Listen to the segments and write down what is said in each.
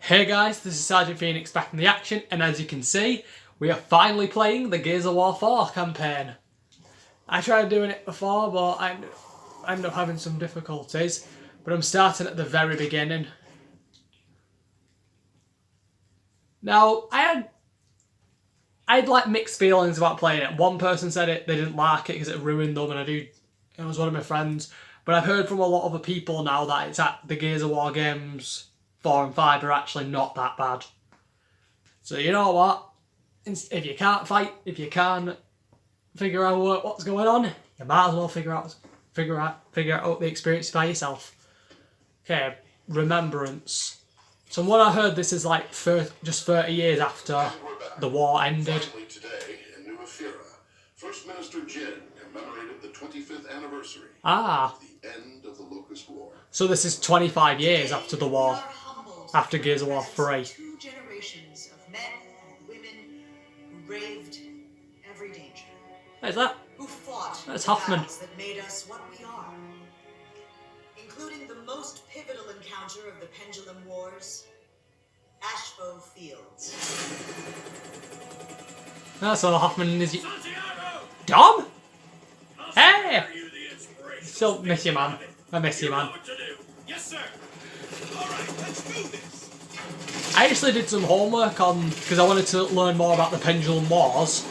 Hey guys, this is Sergeant Phoenix back in the action, and as you can see, we are finally playing the Gears of War 4 campaign. I tried doing it before, but I ended up having some difficulties, but I'm starting at the very beginning. Now, I had like mixed feelings about playing it. One person said they didn't like it because it ruined them, and it was one of my friends. But I've heard from a lot of other people now that the Gears of War games 4 and 5 are actually not that bad. So you know what? If you can't fight, if you can't figure out what's going on, you might as well figure out the experience by yourself. Okay, Remembrance. So from what I heard, this is like just 30 years after the war ended. Today in New Ephyra, First Minister Jin commemorated the 25th anniversary of the end of the Locust War. So this is 25 years after the war, after Gears of War 3. 2 generations of men and women who braved every danger. What is that? Who fought That's the Hoffman. battles that made us what we are. Including the most pivotal encounter of the Pendulum Wars, Ashbow Fields. So Hoffman is... Dom? Hey! Still miss you, man. I miss you, man. Yes, sir. All right, let's do this. I actually did some homework because I wanted to learn more about the Pendulum Wars,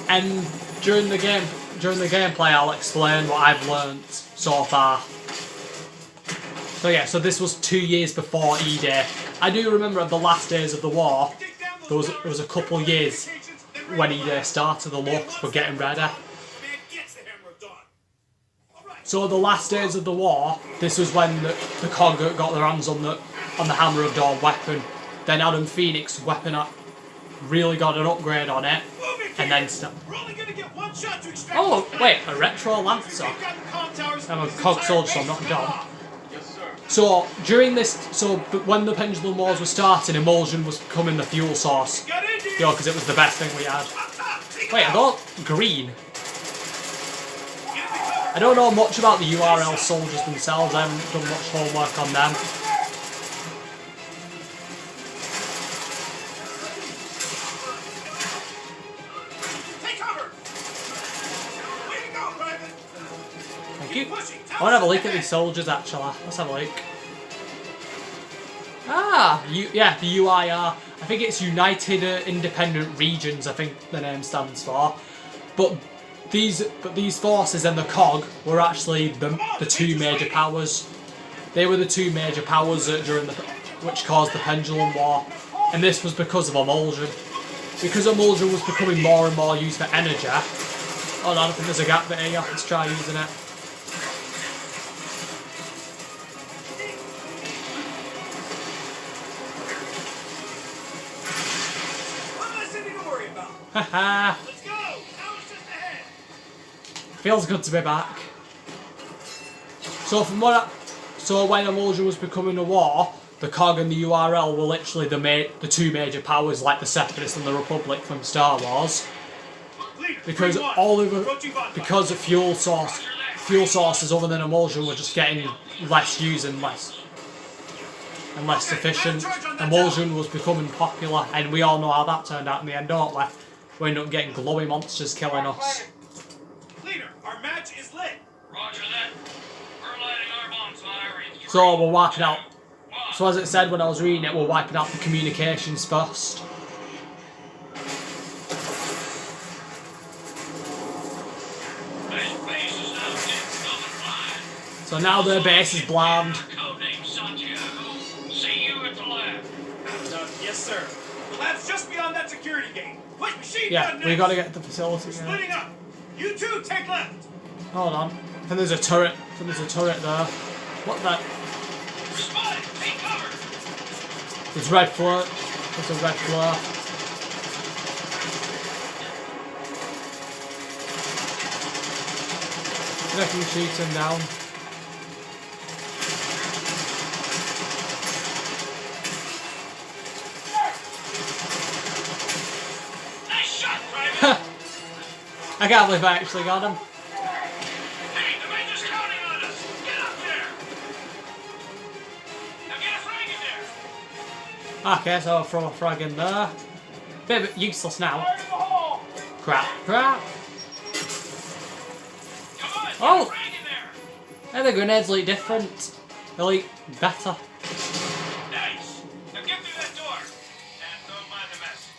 and during the gameplay I'll explain what I've learnt so far. So yeah, so this was 2 years before E-Day. I do remember at the last days of the war, there was a couple of years when E-Day started, the Locust were getting ready. So the last days of the war, this was when the COG got their hands on the Hammer of Dawn weapon. Then Adam Phoenix weapon really got an upgrade on it, and then oh wait, a retro Lancer. I'm a COG soldier, so I'm not Dom. So during this, when the Pendulum Wars were starting, Emulsion was becoming the fuel source. Because it was the best thing we had. Wait, are those green? I don't know much about the URL soldiers themselves. I haven't done much homework on them. Take cover. Way to go, Private. Thank you. I want to have a look at these soldiers actually. Let's have a look. Yeah, the UIR. I think it's United Independent Regions, I think the name stands for. But these forces and the COG were actually the two major powers. They were the two major powers which caused the Pendulum War. And this was because of Emulsion. Because Emulsion was becoming more and more used for energy. Oh no, I think there's a gap there. Let's try using it. Haha. Let's go. Now it's just ahead. Feels good to be back. So when Emulsion was becoming a war, the COG and the URL were literally the two major powers, like the Separatists and the Republic from Star Wars. Because because of fuel sources other than Emulsion were just getting less used and less efficient. Emulsion was becoming popular, and we all know how that turned out in the end, don't we? We ended up getting glowy monsters killing us. Leader, our match is lit. Roger that. We're lighting our bonfire in So we're wiping out. So as it said when I was reading it, we're wiping out the communications first. So now their base is bland. Codename Santiago. See you at the lab. Yes, sir. The lab's just beyond that security gate. Push machine gun next. We gotta get to the facility. Splitting up. You two take left. Hold on. I think there's a turret. There. What the? Spotted. Take cover. There's red flare. There's a red flare. I can shoot him down. Nice shot, Private. I can't believe I actually got him. Hey, the Rangers counting on us. Get up there. Now get a frag in there. Okay, so I'll throw a frag in there. Bit useless now. Fire in the hole! Crap, crap. Come on, get Oh! a frag in there. Hey, the grenades look different. They look better. Nice. Now get through that door. And don't mind the mess.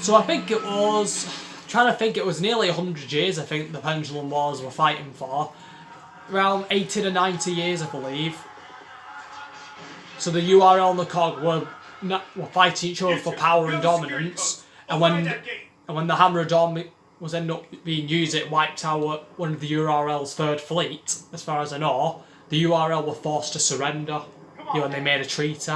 So I think it was... trying to think, it was nearly 100 years I think the Pendulum Wars were fighting for. Around 80 to 90 years I believe. So the URL and the COG were fighting each other for power and dominance. And when the Hammer of Dawn was ended up being used, it wiped out one of the URL's third fleet, as far as I know. The URL were forced to surrender, and they made a treaty.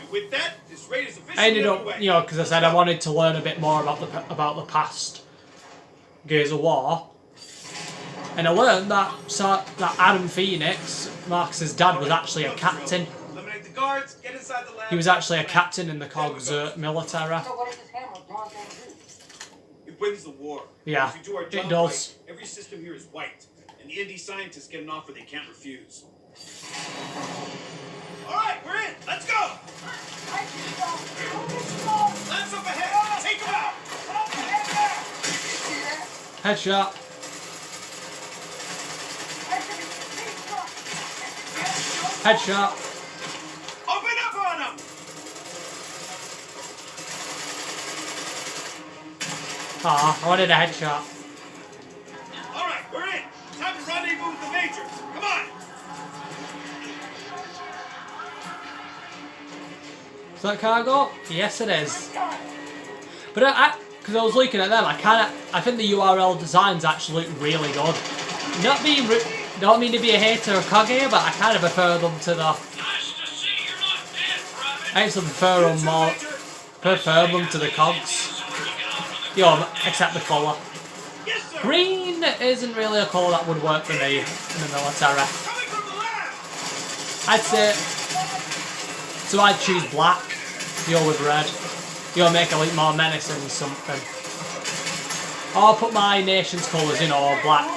With that, this raid is officially I ended up, underway. because I said I wanted to learn a bit more about the past Gears of War, and I learned that Adam Phoenix, Marcus's dad, was actually a captain. Eliminate the guards, get inside the lab. He was actually a captain in the COG's military. So what does this hammer of Dawn thing do? It wins the war. Yeah, If we do our it job does. right, every system here is wiped, and the indie scientists get an offer they can't refuse. All right, we're in. Let's go. Labs up ahead. Take them out. Headshot. Headshot. Open up on them. Ah, I wanted a headshot. All right, we're in. Time to rendezvous with the major. Come on. Is that cargo? Yes, it is. But because I was looking at them, I think the URL designs actually look really good. Don't mean to be a hater of COG here, but I kind of prefer them to the. Nice to see you're not dead, Private. I actually prefer them to the COGs. Except the colour. Yes, sir. Green isn't really a colour that would work for me in the military. Coming from the lab. I'd say. So I'd choose black. With red. Make it look more menacing or something. Or put my nation's colours, black,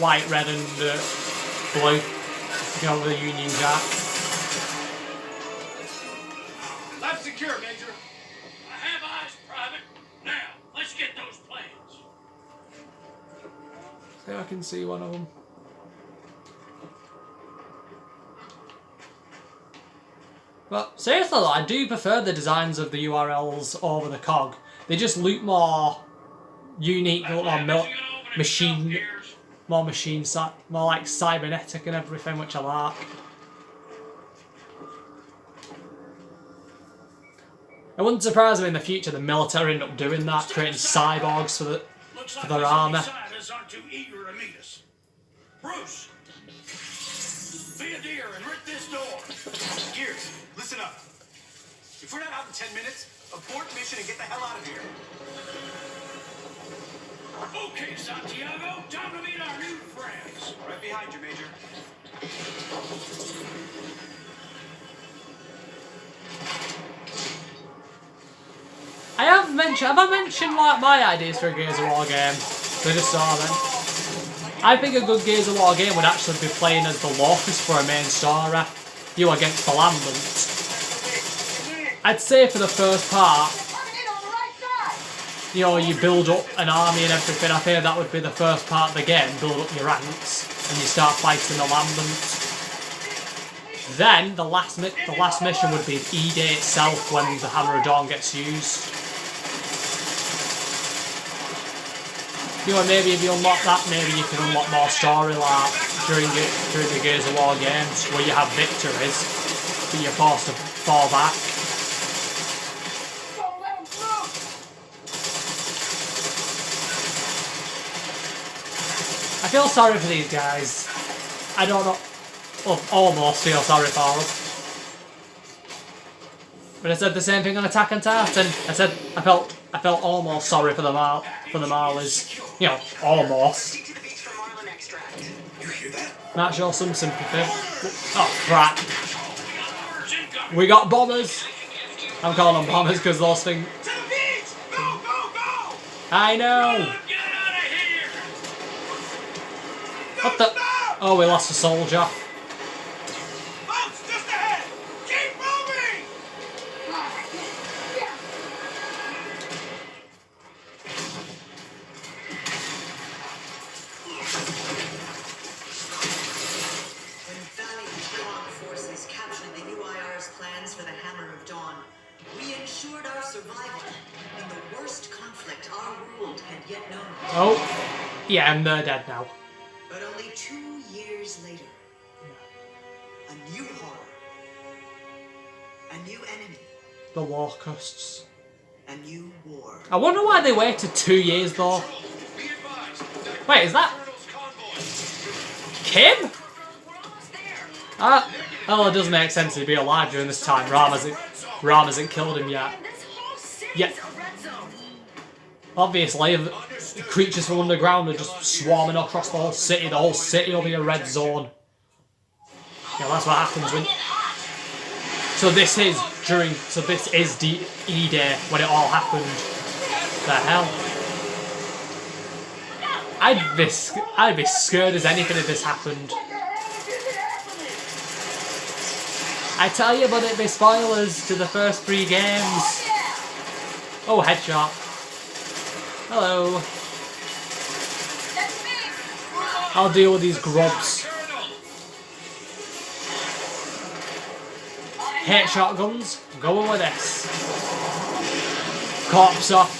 white, red and blue. The Union Jack. Lab secure, Major. I have eyes, Private. Now, let's get those plans. See if I can see one of them. But seriously though, I do prefer the designs of the URLs over the COG. They just look more unique, look more machine, more like cybernetic and everything, which I like. It wouldn't surprise me in the future the military end up doing that, creating cyborgs for their armour. Scientists aren't too eager to meet us. Bruce, be a dear and rip this door. Gears, listen up. If we're not out in 10 minutes, abort mission and get the hell out of here. Okay, Santiago, time to meet our new friends. Right behind you, Major. Have I mentioned like my ideas for a Gears of War game? So just saw them. I think a good Gears of War game would actually be playing as the Locust for a main story. Against the Lambent. I'd say for the first part, you build up an army and everything. I think that would be the first part of the game, build up your ranks, and you start fighting the Lambent. Then the last mission would be E-Day itself when the Hammer of Dawn gets used. Maybe if you unlock that, maybe you can unlock more story like during the Gears of War games where you have victories, but you're forced to fall back. Don't let him through! I feel sorry for these guys. I don't know. Well, almost feel sorry for them. But I said the same thing on Attack on Titan. I said I felt almost sorry for the Marlies. Almost. Might show some sympathy. Oh crap! We got bombers. I'm calling them bombers because those things. To the beach! Go, go, go! I know. Get out of here! What the? Stop! Oh, we lost a soldier. Folks, just ahead! Keep moving! When valiant Dawn forces captured the UIR's plans for the Hammer of Dawn, we ensured our survival in the worst conflict our world had yet known. Oh, yeah, and they're dead now. But only 2 years later, a new horror, a new enemy, The locusts. a new war. I wonder why they waited 2 years though. Be advised. Wait, is that Colonel's convoy. Kim? Oh, it does make sense to be alive during this time. Ram hasn't killed him yet. Yeah. Obviously, if creatures from underground are just swarming across the whole city will be a red zone. Yeah, that's what happens when... So this is D-Day when it all happened. The hell? I'd be scared as anything if this happened. I tell you, but it'd be spoilers to the first 3 games. Oh, headshot. Hello. I'll deal with these grubs. Hate shotguns. I'm going with this. Corpse off.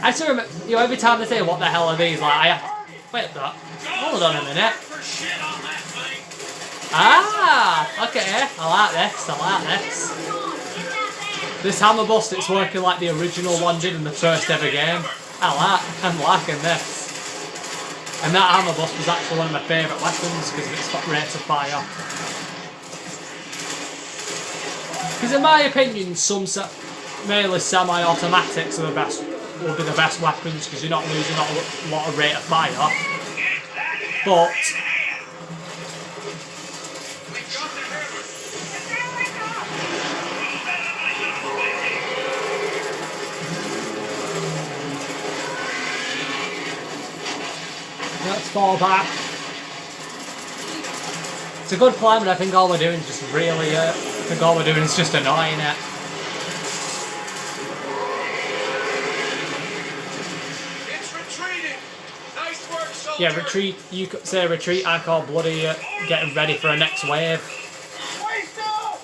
I still remember, every time they say, what the hell are these, like, I have to, wait, that. Hold on a minute. Ah, okay. I like this. This hammer bust, it's working like the original one did in the first ever game. I'm liking this. And that hammer bust was actually one of my favourite weapons because of its rate of fire. Because in my opinion, some mainly semi-automatics are will be the best weapons because you're not losing a lot of rate of fire. But let's fall back. It's a good plan, but I think all we're doing is just annoying it. It's retreating! Nice work, soldier! Yeah, retreat. You could say retreat. I call bloody getting ready for a next wave. Wait, no!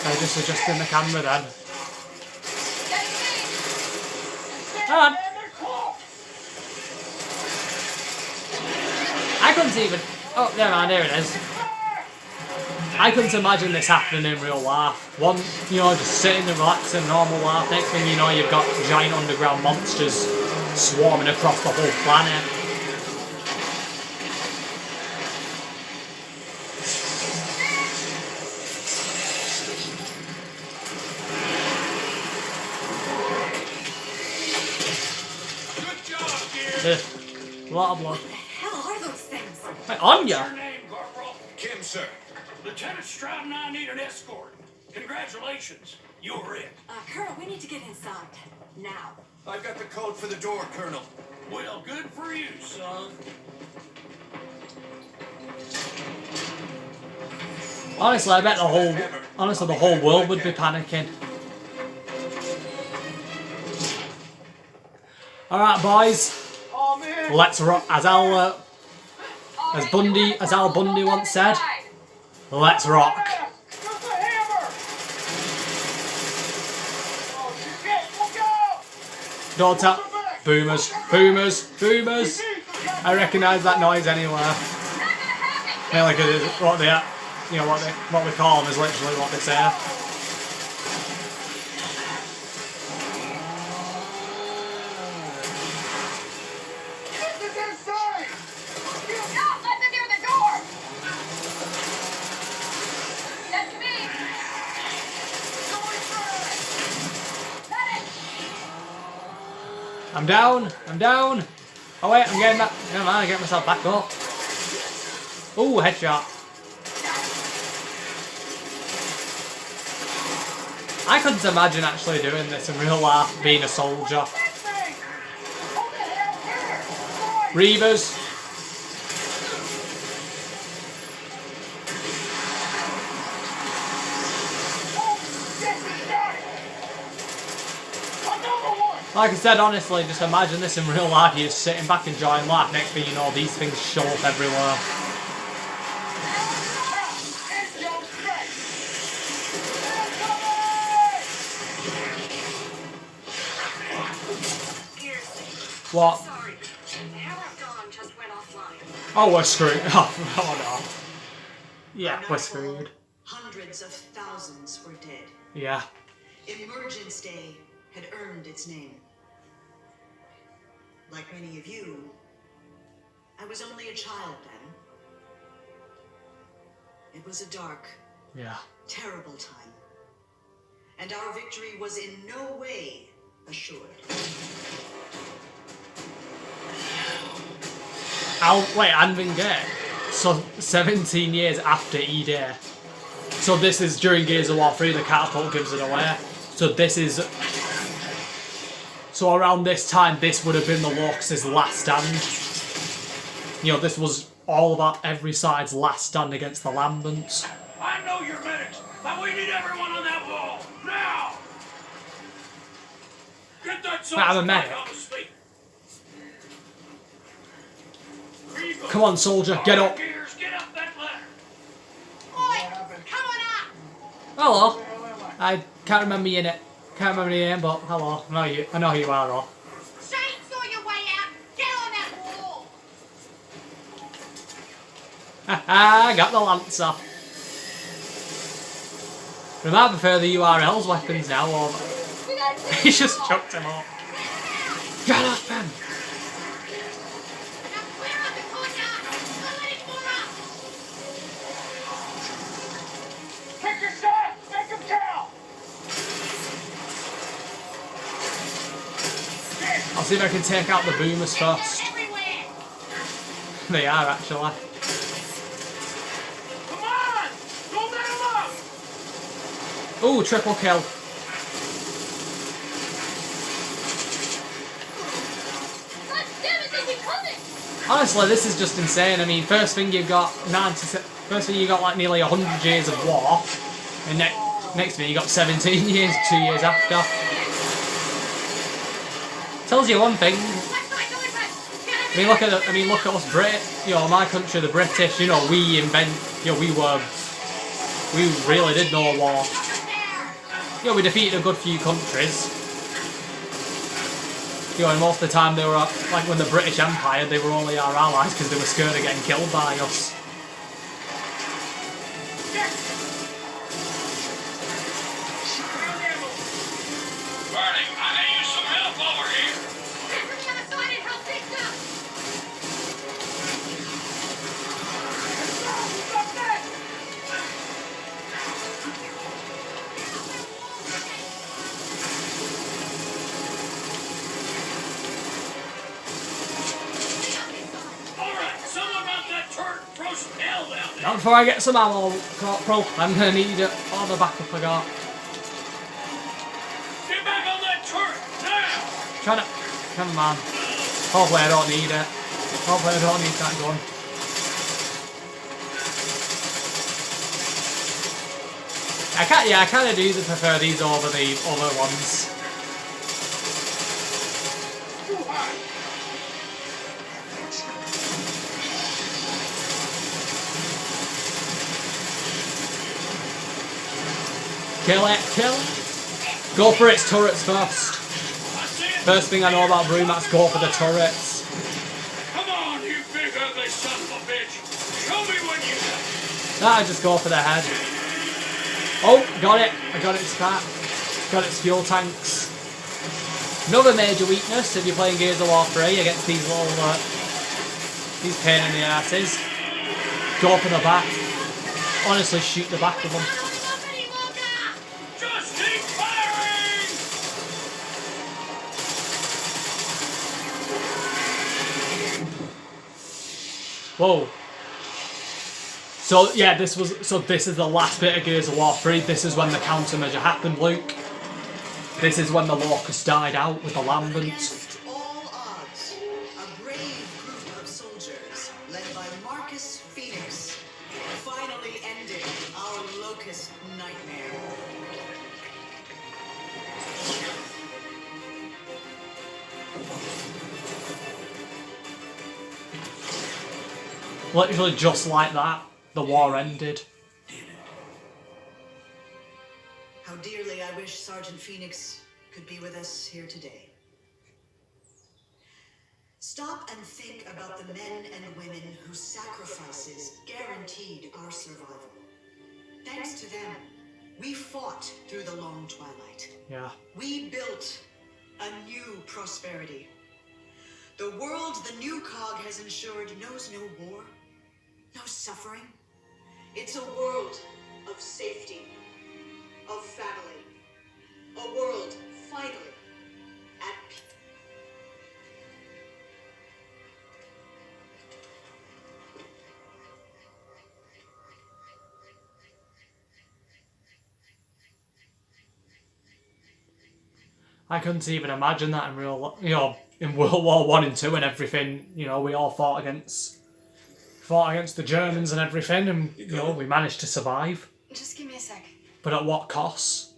I just adjusting the camera then. Come on. I couldn't even. Oh, there it is. I couldn't imagine this happening in real life. Just sitting and relaxing, normal life. Next thing you know, you've got giant underground monsters swarming across the whole planet. Good job, dear! There's a lot of blood. What the hell are those things? Wait, Anya? What's your name, Corporal? Kim, sir. Lieutenant Stroud and I need an escort. Congratulations, you're it. Colonel, we need to get inside. Now. I've got the code for the door, Colonel. Well, good for you, son. Honestly, I bet the whole world would be panicking. Alright, boys. Oh, man. Let's rock. As Al Bundy once said, let's rock. Just a hammer! Oh, shit, look out! Don't tell. Boomers. I recognise that noise anywhere. Mainly because what we call them is literally what they say. Get this inside! Let them near the door! That's me! I'm down. Oh wait, I'm getting that. Never mind, I get myself back up. Ooh, headshot. I couldn't imagine actually doing this in real life, being a soldier. Reavers. Like I said, honestly, just imagine this in real life. You're just sitting back enjoying life. Next thing you know, these things show up everywhere. What? Sorry. The Hammer of Dawn just went offline. Oh, we're screwed. Oh no. Yeah, we're screwed. Hundreds of thousands were dead. Yeah. Emergence Day had earned its name. Like many of you, I was only a child then. It was a dark, Yeah. terrible time. And our victory was in no way assured. Wait, I didn't get it. So 17 years after E-Day. So this is during Gears of War 3, the catapult gives it away. So this is... So around this time, this would have been the Locust's last stand. You know, this was all about every side's last stand against the Lambents. I know you're medics, but we need everyone on that wall, now! Get that I'm a soldier medic. back on his feet. Reaver, Come on, soldier, get up. Gears, get up that ladder. Oi! Come on up! Hello. I can't remember your name. Can't remember your name, but hello. I know who you are, though. Chainsaw your way out! Get on that wall! Haha, got the Lancer. We might prefer the URL's weapons now, or... He just chucked him up. Get up, him! Now clear out the courtyard! Don't let it more up! Pick your shot, make him count. I'll see if I can take out the boomers first. Everywhere! They are, actually. Come on, don't let him up. Ooh, triple kill. God damn it, they keep coming! Honestly, this is just insane. I mean, first thing you got like nearly 100 years of war, and next thing you got 17 years, 2 years after. Tells you one thing. Left side, going left! Get I mean, look at us Brit. You know, my country, the British. You know, we really did no war. You know, we defeated a good few countries. You know, and most of the time they were like when the British Empire, they were only our allies because they were scared of getting killed by us. Burning, I can use some help over here. Get from the other side and help fix up! Stop that! All right, someone mount that turret and throw some hell down there. Not before I get some ammo, Corporal. I'm gonna need all the backup I got. Get back on that turret now. Trying to... Come on. Hopefully I don't need it. Hopefully I don't need that gun. I kind of do prefer these over the other ones. Too high. Kill it, kill it. Go for its turrets first. I see it. First thing I know about Brumax, go for the turrets. Come on, you big ugly son of a bitch. Show me what you got. Nah, I just go for the head. Oh, got it. I got its cat. Got its fuel tanks. Another major weakness if you're playing Gears of War 3 against these little, these pain in the asses. Go for the back. Honestly, shoot the back of them. Not any longer! Just keep firing. Whoa. So yeah, this is the last bit of Gears of War 3. This is when the countermeasure happened, Luke. This is when the Locust died out with the Lambents. Against all odds, a brave group nightmare. Literally just like that, the war ended. How dearly I wish Sergeant Phoenix could be with us here today. Stop and think about the men and women whose sacrifices guaranteed our survival. Thanks to them, we fought through the long twilight. Yeah. We built a new prosperity. The world the new cog has ensured knows no war, no suffering. It's a world of safety, of family, a world finally at peace. I couldn't even imagine that in real, in World War One and Two and everything. We all fought against the Germans and everything, and we managed to survive. Just give me a sec. But at what cost?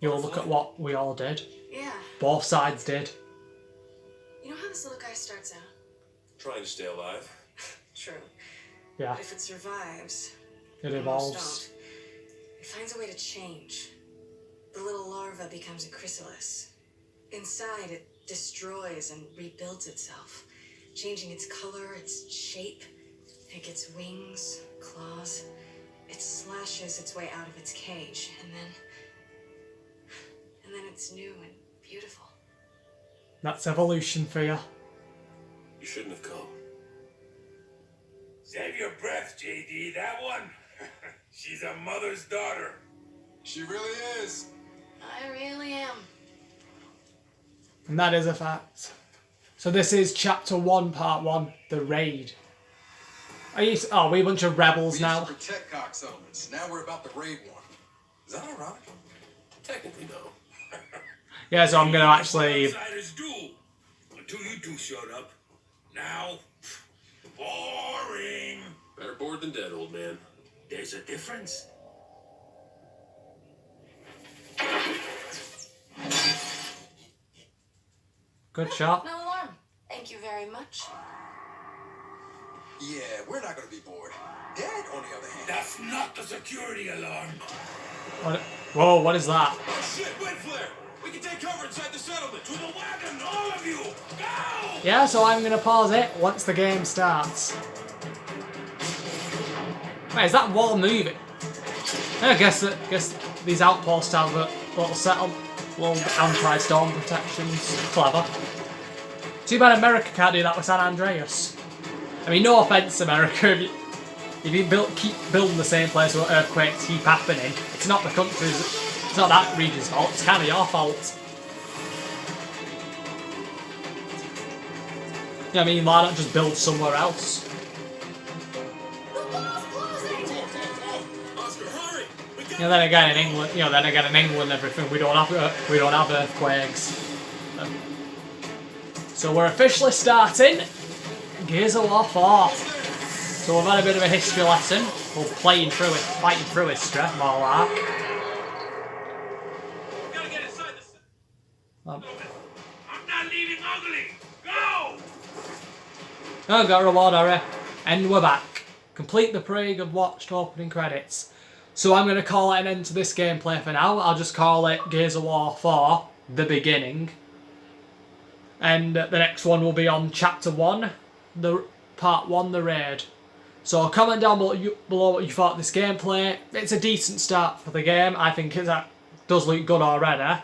Look at what we all did. Yeah. Both sides did. You know how this little guy starts out? Trying to stay alive. True. Yeah. But if it survives, It most evolves. don't. It finds a way to change. The little larva becomes a chrysalis. Inside, it destroys and rebuilds itself, changing its color, its shape. It gets wings, claws. It slashes its way out of its cage, and then it's new and beautiful. That's evolution for you. You shouldn't have come. Save your breath, JD. That one, she's a mother's daughter. She really is. I really am. And that is a fact. So this is Chapter 1, Part 1, The Raid. Are we a bunch of rebels We now? used to protect cock settlements. Now we're about to raid one. Is that ironic? Technically, no. Yeah, so I'm going to actually... Outsiders do. Until you two showed up. Now, boring. Better bored than dead, old man. There's a difference. Good shot. No alarm. Thank you very much. Yeah, we're not gonna be bored. Dad, on the other hand. That's not the security alarm. Whoa, what is that? Oh shit, wind flare. We can take cover inside the settlement. To the wagon, all of you. Go! Yeah, so I'm going to pause it once the game starts. Wait, is that wall moving? I guess these outposts have a little setup, little anti-storm protections. Clever. Too bad America can't do that with San Andreas. I mean, no offense, America. If you keep building the same place where earthquakes keep happening, it's not the country's, it's not that region's fault. It's kind of your fault. I mean, why not just build somewhere else? Then again in England, everything we don't have earthquakes. So we're officially starting Gears of War 4. So we've had a bit of a history lesson. We're fighting through history, more like. Gotta get inside the Um, I'm not leaving ugly. Go! Oh, got a reward already. And we're back. Complete the parade of watched opening credits. So I'm going to call it an end to this gameplay for now. I'll just call it Gears of War 4, The Beginning. And the next one will be on Chapter 1, Part 1, The Raid. So comment down below what you thought of this gameplay. It's a decent start for the game. I think it does look good already.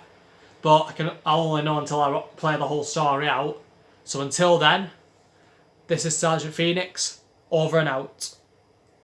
But I'll only know until I play the whole story out. So until then, this is Sergeant Phoenix, over and out.